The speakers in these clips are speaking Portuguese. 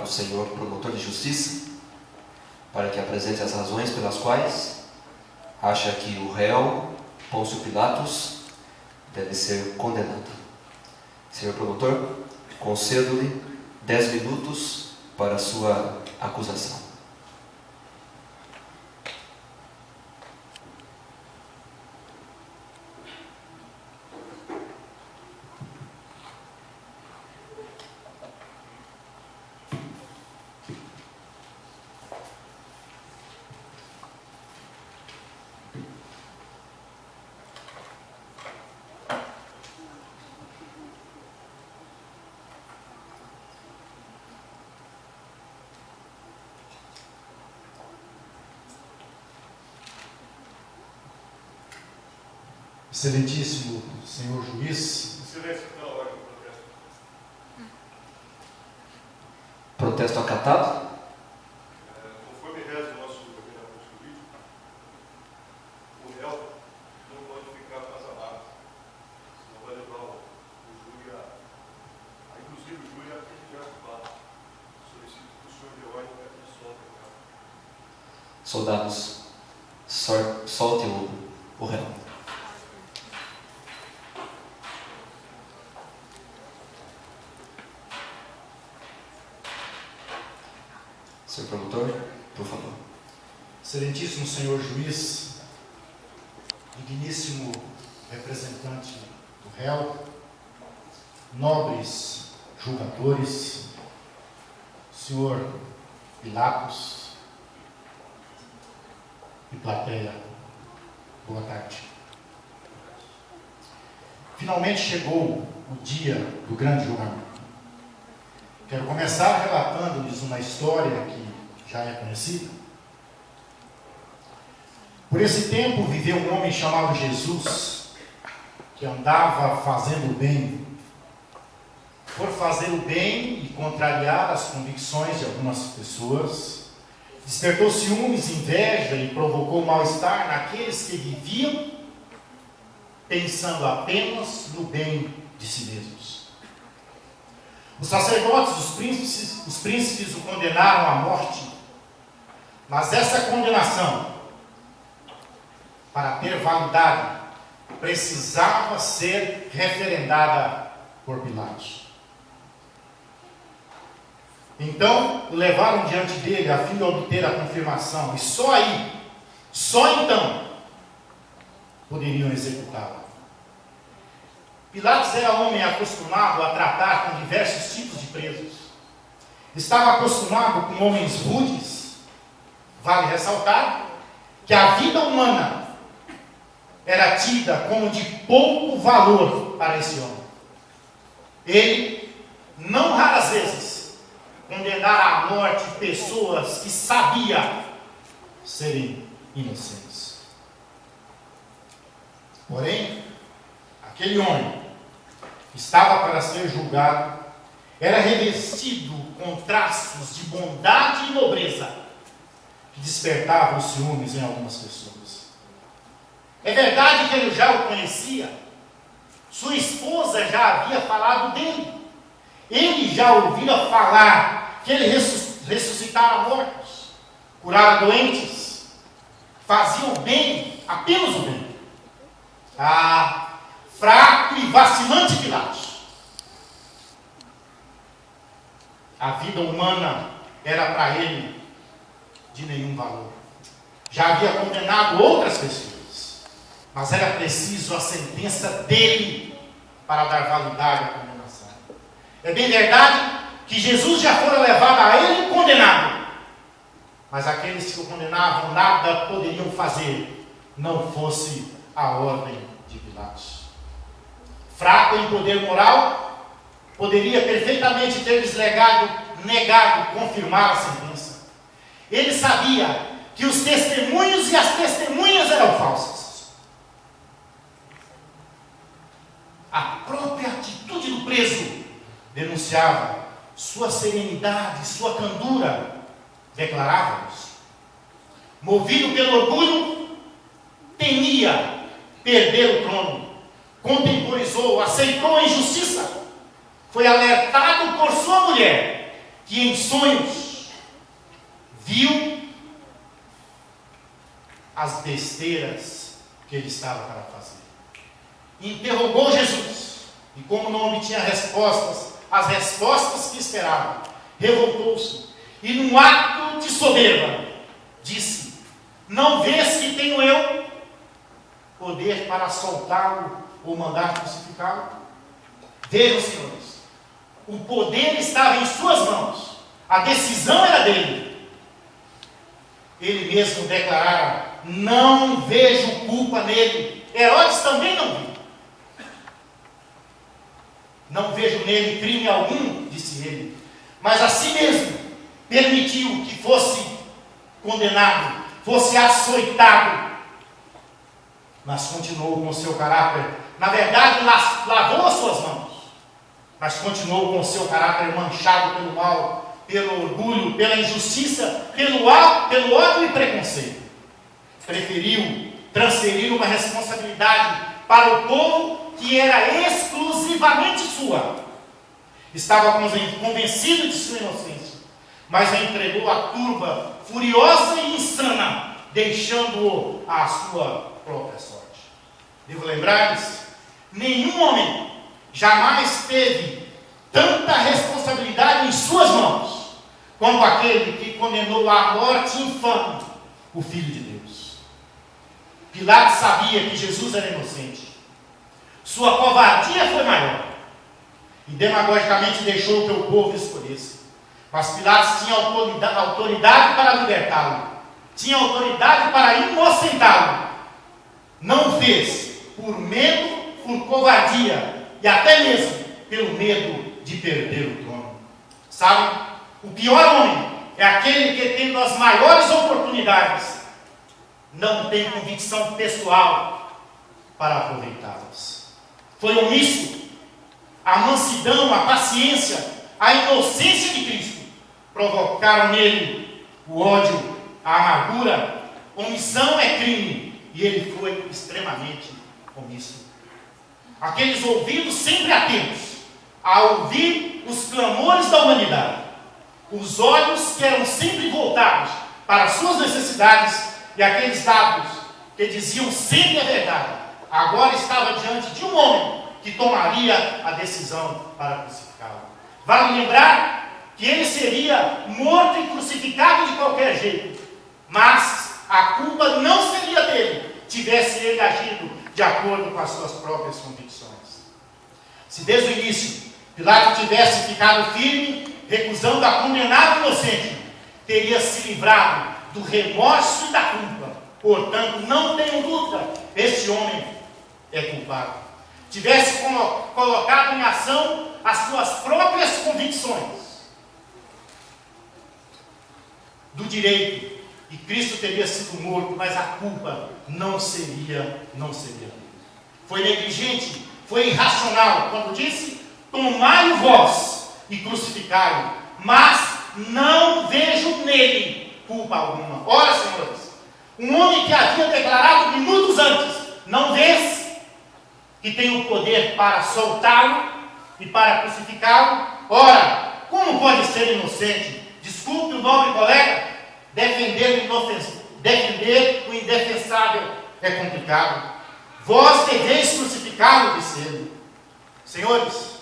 o senhor promotor de justiça para que apresente as razões pelas quais acha que o réu, Pôncio Pilatos, deve ser condenado. Senhor promotor, concedo-lhe 10 minutos para a sua acusação. Excelentíssimo senhor juiz. Silêncio pela ordem do protesto. Protesto acatado. Conforme reza o nosso ordenamento jurídico, o réu não pode ficar acasalado, senão vai levar o júri inclusive o júri a pedir culpado. Solicito que o senhor dê ordem para que solte o réu. Soldados, soltem o réu. Senhor promotor, por favor. Excelentíssimo senhor juiz, digníssimo representante do réu, nobres julgadores, senhor Pilatos e plateia, boa tarde. Finalmente chegou o dia do grande julgamento. Quero começar relatando-lhes uma história que já é conhecida. Por esse tempo viveu um homem chamado Jesus, que andava fazendo o bem. Por fazer o bem e contrariar as convicções de algumas pessoas, despertou ciúmes, inveja e provocou mal-estar naqueles que viviam pensando apenas no bem de si mesmos. Os sacerdotes, os príncipes o condenaram à morte, mas essa condenação, para ter validade, precisava ser referendada por Pilatos. Então, o levaram diante dele a fim de obter a confirmação, e só aí, só então, poderiam executá-la. Pilatos era homem acostumado a tratar com diversos tipos de presos. Estava acostumado com homens rudes. Vale ressaltar que a vida humana era tida como de pouco valor para esse homem. Ele, não raras vezes, condenara à morte pessoas que sabia serem inocentes. Porém, aquele homem que estava para ser julgado era revestido com traços de bondade e nobreza que despertavam os ciúmes em algumas pessoas. É verdade que ele já o conhecia. Sua esposa já havia falado dele. Ele já ouvira falar que ele ressuscitara mortos, curara doentes, fazia o bem, apenas o bem. Fraco e vacilante Pilatos. A vida humana era para ele de nenhum valor. Já havia condenado outras pessoas, mas era preciso a sentença dele para dar validade à condenação. É bem verdade que Jesus já fora levado a ele condenado, mas aqueles que o condenavam nada poderiam fazer, não fosse a ordem de Pilatos. Fraco em poder moral, poderia perfeitamente ter negado confirmar a sentença. Ele sabia que os testemunhos e as testemunhas eram falsas. A própria atitude do preso denunciava sua serenidade, sua candura, declarava-nos. Movido pelo orgulho, temia perder o trono. Contemporizou, aceitou a injustiça. Foi alertado por sua mulher que em sonhos viu as besteiras que ele estava para fazer. Interrogou Jesus, e como não obtinha as respostas que esperava, revoltou-se, e num ato de soberba, disse: não vês que tenho eu poder para soltá-lo ou mandar crucificá-lo? Vejam, senhores, o poder estava em suas mãos, a decisão era dele. Ele mesmo declarara: não vejo culpa nele. Herodes também não viu. Não vejo nele crime algum, disse ele, mas assim mesmo permitiu que fosse condenado, fosse açoitado, mas continuou com o seu caráter. Na verdade, lavou as suas mãos, mas continuou com o seu caráter manchado pelo mal, pelo orgulho, pela injustiça, pelo ódio e preconceito. Preferiu transferir uma responsabilidade para o povo que era exclusivamente sua. Estava convencido de sua inocência, mas a entregou à turba furiosa e insana, deixando-o à sua própria sorte. Devo lembrar-lhes, nenhum homem jamais teve tanta responsabilidade em suas mãos como aquele que condenou à morte infame o Filho de Deus. Pilatos sabia que Jesus era inocente. Sua covardia foi maior e demagogicamente deixou que o povo escolhesse. Mas Pilatos tinha autoridade para libertá-lo, tinha autoridade para inocentá-lo. Não fez por medo, por covardia e até mesmo pelo medo de perder o trono. Sabe, o pior homem é aquele que, tendo as maiores oportunidades, não tem convicção pessoal para aproveitá-las. Foi omisso. A mansidão, a paciência, a inocência de Cristo provocaram nele o ódio, a amargura. Omissão é crime e ele foi extremamente omisso. Aqueles ouvidos sempre atentos a ouvir os clamores da humanidade, os olhos que eram sempre voltados para as suas necessidades, e aqueles lábios que diziam sempre a verdade, agora estava diante de um homem que tomaria a decisão para crucificá-lo. Vale lembrar que ele seria morto e crucificado de qualquer jeito, mas a culpa não seria dele, tivesse ele agido de acordo com as suas próprias convicções. Se desde o início Pilatos tivesse ficado firme, recusando a condenar o inocente, teria se livrado do remorso e da culpa. Portanto, não tenho dúvida, este homem é culpado. Tivesse colocado em ação as suas próprias convicções do direito, e Cristo teria sido morto, mas a culpa não seria dele. Foi negligente, foi irracional quando disse: tomai-o vós e crucificai-o, mas não vejo nele culpa alguma. Ora, senhores, um homem que havia declarado minutos antes: não vês que tem o poder para soltá-lo e para crucificá-lo? Ora, como pode ser inocente? Desculpe o nobre colega, defender o indefensável é complicado. Vós deveis crucificá-lo, disse ele. Senhores,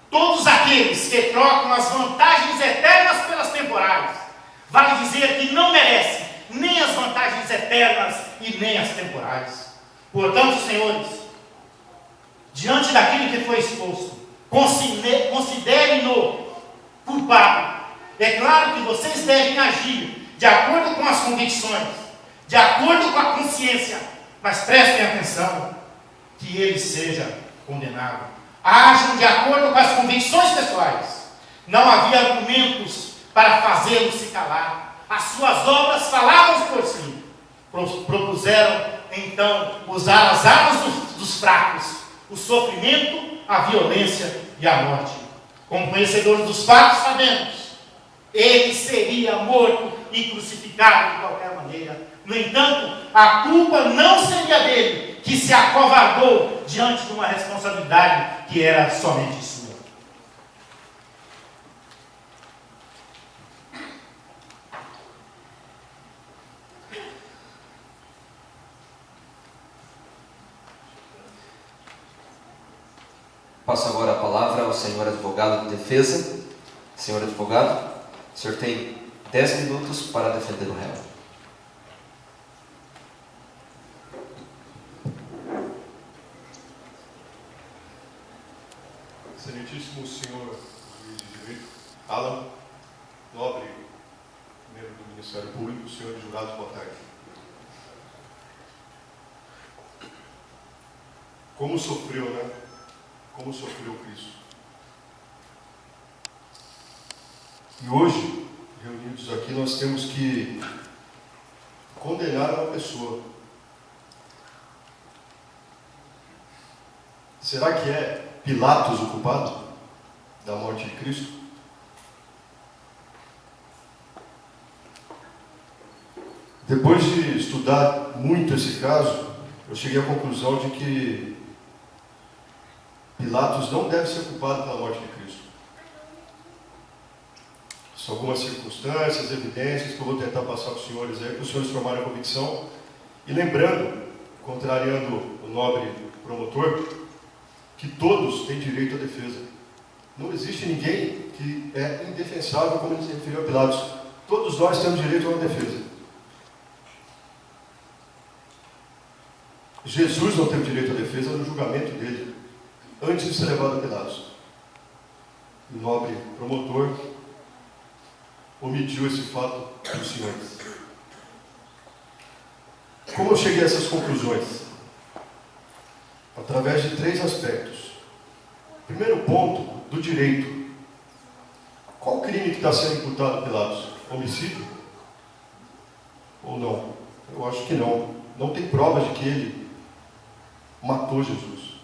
todos aqueles que trocam as vantagens eternas pelas temporais, vale dizer que não merecem nem as vantagens eternas e nem as temporais. Portanto, senhores, diante daquilo que foi exposto, considerem-no culpado. É claro que vocês devem agir de acordo com as convicções, de acordo com a consciência, mas prestem atenção que ele seja condenado. Ajam de acordo com as convicções pessoais. Não havia argumentos para fazê-lo se calar. As suas obras falavam por si. Propuseram então usar as armas dos fracos, o sofrimento, a violência e a morte. Como conhecedores dos fatos, sabemos, ele seria morto e crucificado de qualquer maneira. No entanto, a culpa não seria dele, que se acovardou diante de uma responsabilidade que era somente sua. Passo agora a palavra ao senhor advogado de defesa. Senhor advogado, o senhor tem 10 minutos para defender o réu. Excelentíssimo senhor juiz de direito, Alan, nobre membro do Ministério Público, senhores jurados, boa tarde. Como sofreu, né? Como sofreu Cristo. E hoje, reunidos aqui, nós temos que condenar uma pessoa. Será que é Pilatos o culpado da morte de Cristo? Depois de estudar muito esse caso, eu cheguei à conclusão de que Pilatos não deve ser culpado pela morte de Cristo. São algumas circunstâncias, evidências que eu vou tentar passar para os senhores aí, para os senhores tomarem a convicção. E lembrando, contrariando o nobre promotor, que todos têm direito à defesa. Não existe ninguém que é indefensável, como ele se referiu a Pilatos. Todos nós temos direito a uma defesa. Jesus não teve direito à defesa no julgamento dele, antes de ser levado a Pilatos. O nobre promotor omitiu esse fato dos senhores. Como eu cheguei a essas conclusões? Através de 3 aspectos. Primeiro ponto, do direito. Qual crime que está sendo imputado a Pilatos? Homicídio? Ou não? Eu acho que não. Não tem provas de que ele matou Jesus.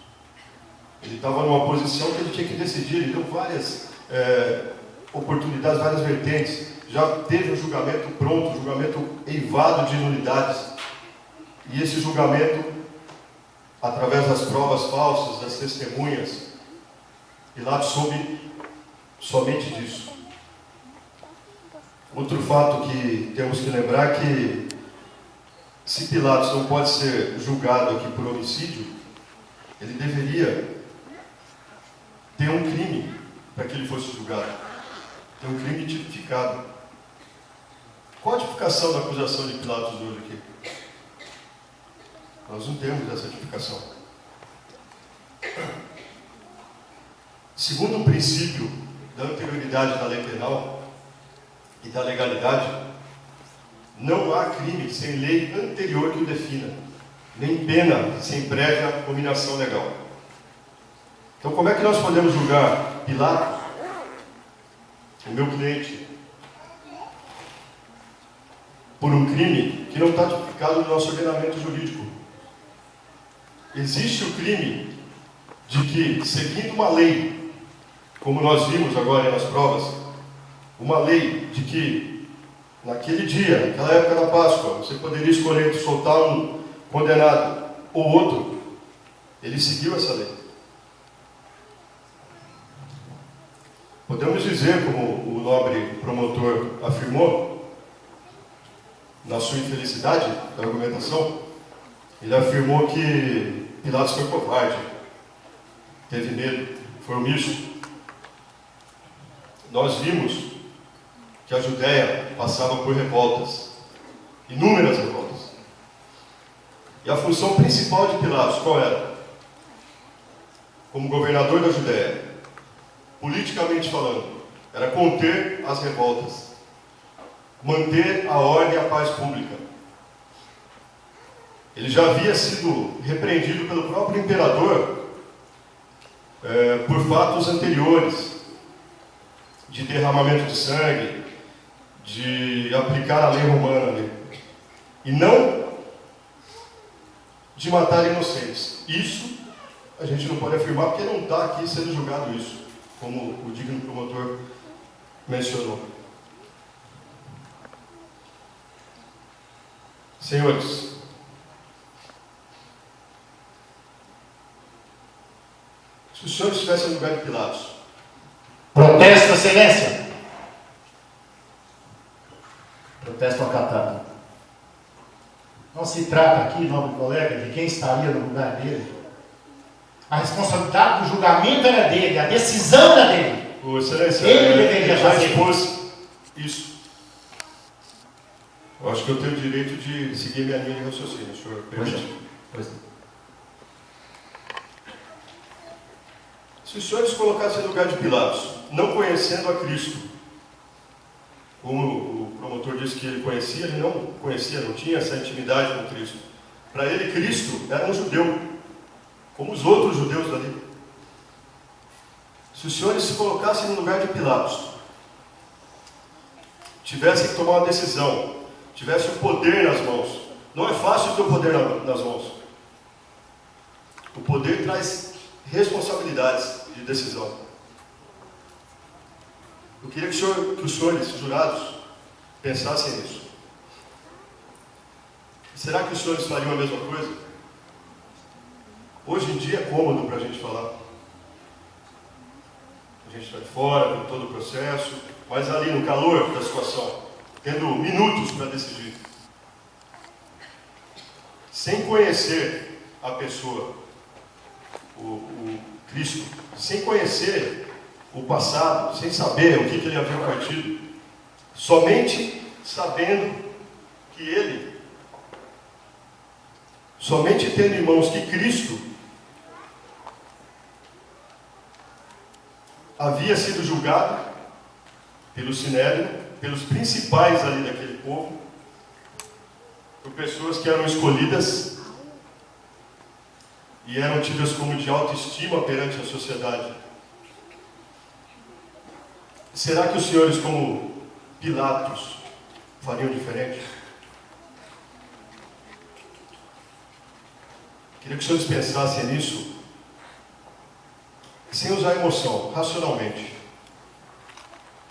Ele estava numa posição que ele tinha que decidir. Ele deu várias oportunidades, várias vertentes. Já teve um julgamento pronto, um julgamento eivado de nulidades. E esse julgamento, através das provas falsas, das testemunhas, Pilatos soube somente disso. Outro fato que temos que lembrar é que, se Pilatos não pode ser julgado aqui por homicídio, ele deveria ter um crime para que ele fosse julgado. Ter um crime tipificado. Qual a tipificação da acusação de Pilatos hoje aqui? Nós não temos essa tipificação. Segundo o princípio da anterioridade da lei penal e da legalidade, não há crime sem lei anterior que o defina, nem pena sem prévia combinação legal. Então, como é que nós podemos julgar Pilatos, o meu cliente, por um crime que não está tipificado no nosso ordenamento jurídico? Existe o crime de que, seguindo uma lei, como nós vimos agora nas provas, uma lei de que, naquele dia, naquela época da Páscoa, você poderia escolher entre soltar um condenado ou outro. Ele seguiu essa lei. Podemos dizer, como o nobre promotor afirmou, na sua infelicidade da argumentação, ele afirmou que Pilatos foi covarde, teve medo, foi omisso. Nós vimos que a Judéia passava por revoltas, inúmeras revoltas. E a função principal de Pilatos qual era? Como governador da Judéia, politicamente falando, era conter as revoltas, manter a ordem e a paz pública. Ele já havia sido repreendido pelo próprio imperador por fatos anteriores, de derramamento de sangue, de aplicar a lei romana ali, e não de matar inocentes. Isso a gente não pode afirmar, porque não está aqui sendo julgado isso, como o digno promotor mencionou. Senhores, se os senhores estivessem no lugar de Pilatos... Protesto, excelência. Protesto acatado. Não se trata aqui, nobre colega, de quem estaria no lugar dele. A responsabilidade do julgamento era dele, a decisão era dele. Ô, Excelência, Ele deveria já fazer. expôs isso. Eu acho que eu tenho o direito de seguir minha linha de raciocínio, o senhor permite? Pois não. Se os senhores colocassem no lugar de Pilatos, não conhecendo a Cristo, como o promotor disse que ele conhecia, ele não conhecia, não tinha essa intimidade com Cristo. Para ele, Cristo era um judeu, como os outros judeus dali. Se os senhores se colocassem no lugar de Pilatos, tivessem que tomar uma decisão, tivessem o poder nas mãos, não é fácil ter o poder nas mãos. O poder traz responsabilidades de decisão. Eu queria que os senhores, jurados, pensassem nisso. Será que os senhores fariam a mesma coisa? Hoje em dia é cômodo para a gente falar. A gente está de fora, com todo o processo, mas ali no calor da situação, tendo minutos para decidir. Sem conhecer a pessoa, o Cristo, sem conhecer o passado, sem saber o que ele havia partido, somente sabendo que ele, somente tendo em mãos que Cristo havia sido julgado pelo Sinédrio, pelos principais ali daquele povo, por pessoas que eram escolhidas e eram tidas como de autoestima perante a sociedade. Será que os senhores, como Pilatos, fariam diferente? Queria que os senhores pensassem nisso, sem usar emoção, racionalmente,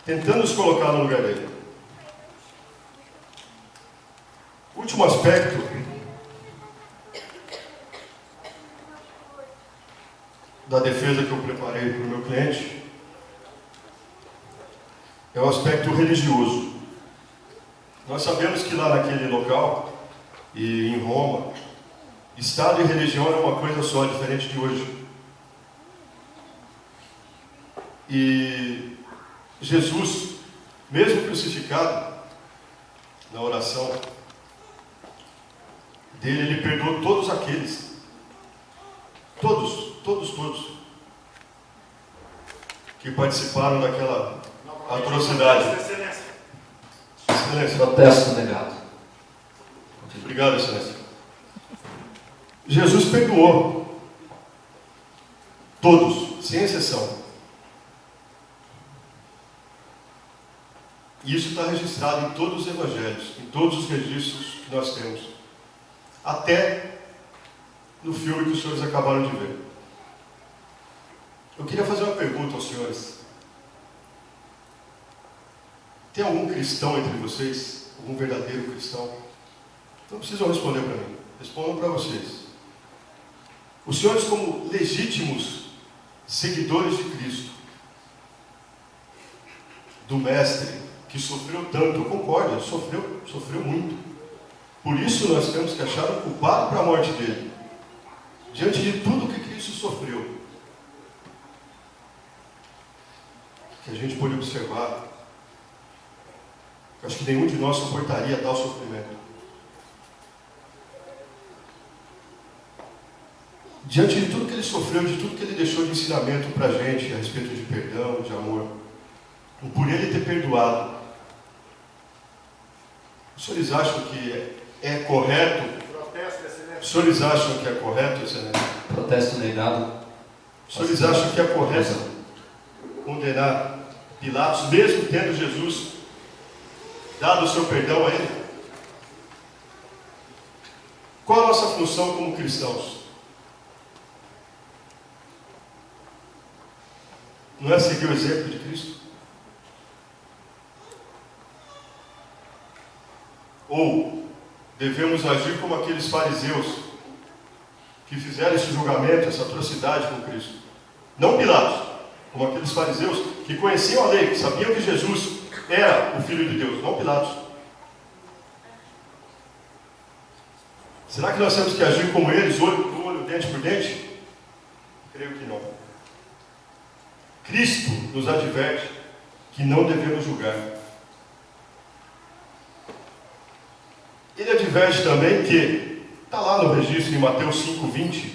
tentando se colocar no lugar dele. Último aspecto da defesa que eu preparei para o meu cliente é o aspecto religioso. Nós sabemos que lá naquele local, e em Roma, Estado e religião era uma coisa só, diferente de hoje. E Jesus, mesmo crucificado, na oração dele, ele perdoou todos aqueles, todos, que participaram daquela atrocidade. Excelência. Protesto negado. Obrigado, Excelência. Jesus perdoou todos, sem exceção. E isso está registrado em todos os evangelhos, em todos os registros que nós temos. Até no filme que os senhores acabaram de ver. Eu queria fazer uma pergunta aos senhores. Tem algum cristão entre vocês? Algum verdadeiro cristão? Não precisam responder para mim. Respondam para vocês. Os senhores, como legítimos seguidores de Cristo, do Mestre, que sofreu tanto, eu concordo, sofreu muito. Por isso nós temos que achar o culpado para a morte dele. Diante de tudo que Cristo sofreu, que a gente pode observar, eu acho que nenhum de nós suportaria tal sofrimento. Diante de tudo que ele sofreu, de tudo que ele deixou de ensinamento para a gente, a respeito de perdão, de amor, e por ele ter perdoado, os senhores acham que é correto? Os senhores acham que é correto, Excelência? Protesto negado. Os senhores acham que é correto condenar Pilatos, mesmo tendo Jesus dado o seu perdão a ele? Qual a nossa função como cristãos? Não é seguir o exemplo de Cristo? Ou devemos agir como aqueles fariseus que fizeram esse julgamento, essa atrocidade com Cristo? Não Pilatos, como aqueles fariseus que conheciam a lei, que sabiam que Jesus era o Filho de Deus, não Pilatos. Será que nós temos que agir como eles, olho por olho, dente por dente? Creio que não. Cristo nos adverte que não devemos julgar. Ele adverte também que, está lá no registro em Mateus 5,20,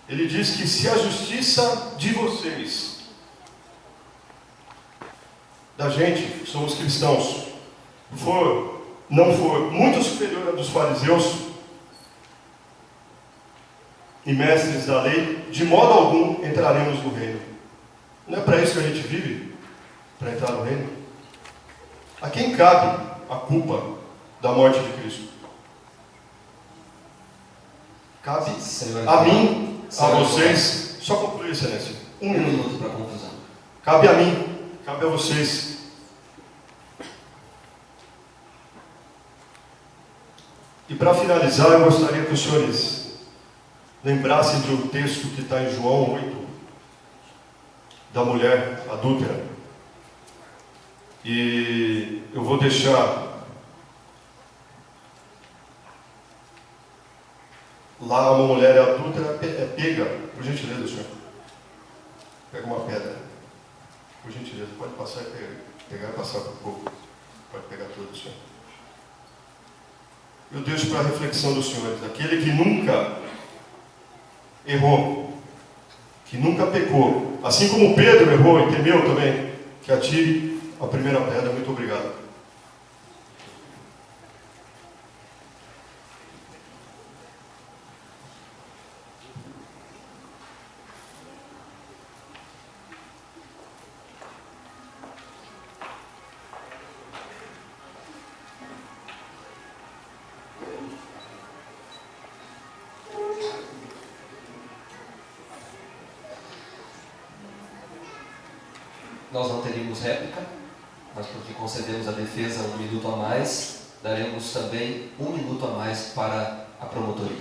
ele diz que se a justiça de vocês, da gente, somos cristãos, não for muito superior à dos fariseus e mestres da lei, de modo algum entraremos no reino. Não é para isso que a gente vive? Para entrar no reino? A quem cabe a culpa da morte de Cristo? Cabe Senhor, a mim, a Senhor, vocês. Só concluir, Excelência. Um minuto para a conclusão. Cabe a mim, cabe a vocês. E para finalizar, eu gostaria que os senhores lembrassem de um texto que está em João 8, da mulher adúltera. E eu vou deixar lá, uma mulher adúltera é pega, por gentileza, senhor. Pega uma pedra, por gentileza, pode passar e pegar e passar por pouco. Pode pegar tudo, senhor. Eu deixo para a reflexão dos senhores, aquele que nunca errou, que nunca pecou, assim como Pedro errou e temeu também, que atire a primeira pedra. Muito obrigado. Nós não teríamos réplica, mas porque concedemos à defesa 1 minuto a mais, daremos também 1 minuto a mais para a promotoria.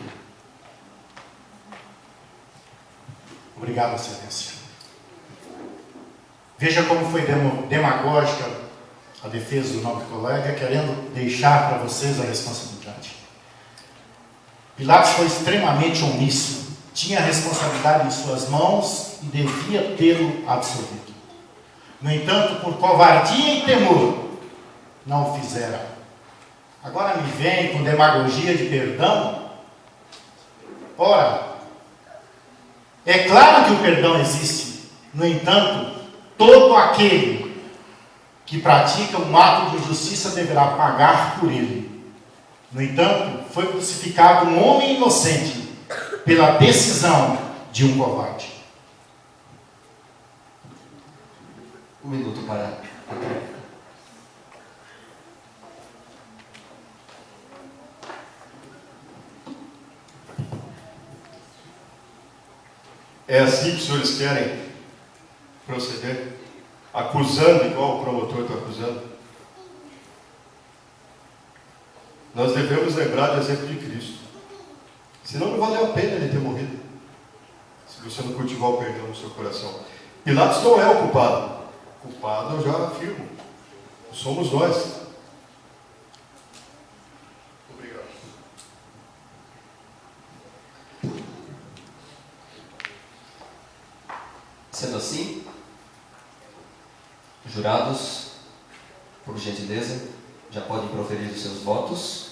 Obrigado, Excelência. Veja como foi demagógica a defesa do nobre colega, querendo deixar para vocês a responsabilidade. Pilatos foi extremamente omisso, tinha a responsabilidade em suas mãos e devia tê-lo absolvido. No entanto, por covardia e temor, não o fizeram. Agora me vem com demagogia de perdão? Ora, é claro que o perdão existe. No entanto, todo aquele que pratica um ato de injustiça deverá pagar por ele. No entanto, foi crucificado um homem inocente pela decisão de um covarde. 1 minuto para a réplica. É assim que os senhores querem proceder? Acusando igual o promotor está acusando? Nós devemos lembrar do exemplo de Cristo. Senão não valeu a pena ele ter morrido. Se você não cultivar o perdão no seu coração. Pilatos não é o culpado. O culpado eu já afirmo. Somos nós. Obrigado. Sendo assim, jurados, por gentileza, já podem proferir os seus votos.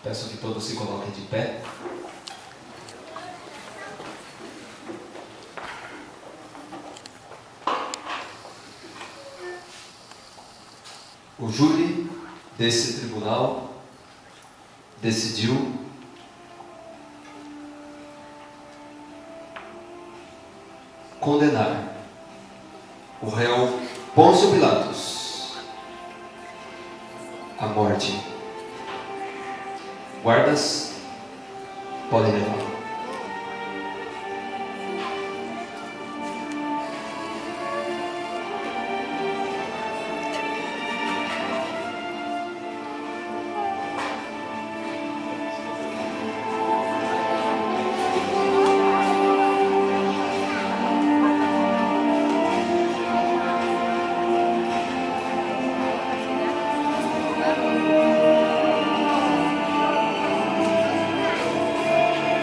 Peço que todos se coloquem de pé. O júri desse tribunal decidiu condenar o réu Pôncio Pilatos à morte. Guardas, podem levar.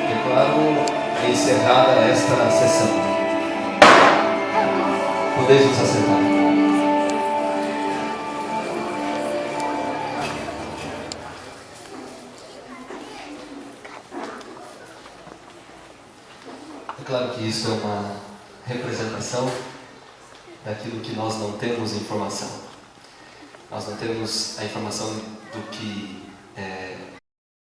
Declaro encerrada esta sessão. Podeis nos assentar. É claro que isso é uma representação daquilo que nós não temos informação. Nós não temos a informação do que